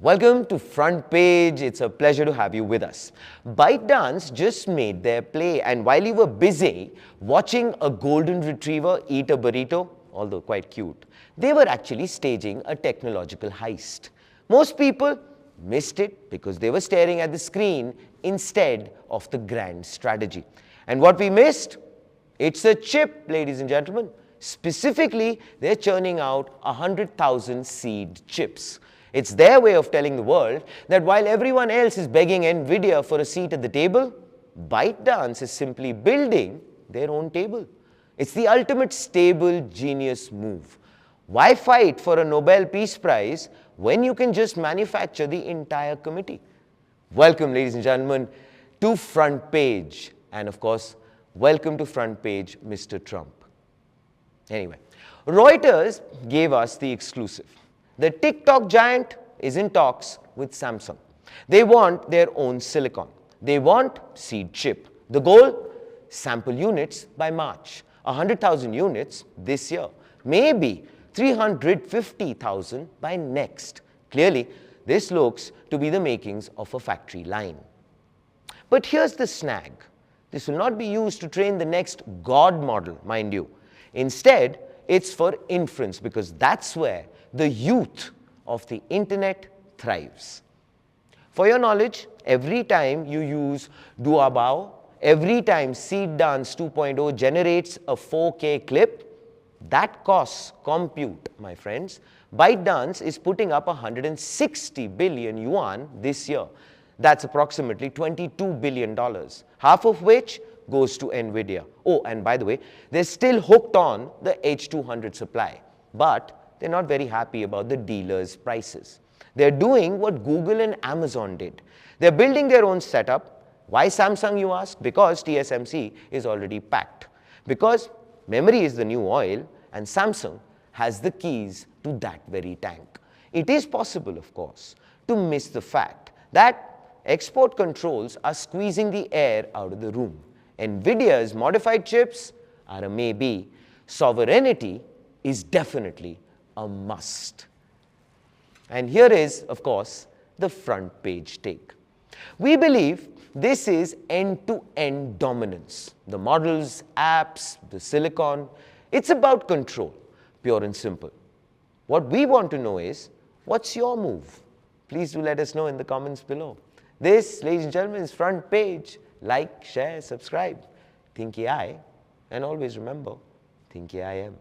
Welcome to Front Page. It's a pleasure to have you with us. ByteDance just made their play, and while you were busy watching a golden retriever eat a burrito, although quite cute, they were actually staging a technological heist. Most people missed it because they were staring at the screen instead of the grand strategy. And what we missed? It's a chip, ladies and gentlemen. Specifically, they're churning out 100,000 seed chips. It's their way of telling the world that while everyone else is begging NVIDIA for a seat at the table, ByteDance is simply building their own table. It's the ultimate stable genius move. Why fight for a Nobel Peace Prize when you can just manufacture the entire committee? Welcome, ladies and gentlemen, to Front Page. And of course, welcome to Front Page, Mr. Trump. Anyway, Reuters gave us the exclusive. The TikTok giant is in talks with Samsung. They want their own silicon. They want seed chip. The goal? Sample units by March. 100,000 units this year. Maybe 350,000 by next. Clearly, this looks to be the makings of a factory line. But here's the snag. This will not be used to train the next God model, mind you. Instead, it's for inference, because that's where the youth of the internet thrives. For your knowledge, every time you use Duabao, every time SeedDance 2.0 generates a 4K clip, that costs compute, my friends. ByteDance is putting up 160 billion yuan this year. That's approximately $22 billion, half of which goes to NVIDIA. Oh, and by the way, they're still hooked on the H200 supply, but they're not very happy about the dealers' prices. They're doing what Google and Amazon did. They're building their own setup. Why Samsung, you ask? Because TSMC is already packed. Because memory is the new oil, and Samsung has the keys to that very tank. It is possible, of course, to miss the fact that export controls are squeezing the air out of the room. NVIDIA's modified chips are a maybe. Sovereignty is definitely a must. And here is, of course, the front page take. We believe this is end-to-end dominance. The models, apps, the silicon, it's about control, pure and simple. What we want to know is, what's your move? Please do let us know in the comments below. This, ladies and gentlemen, is Front Page. Like, share, subscribe. Think AI, and always remember, think AI am.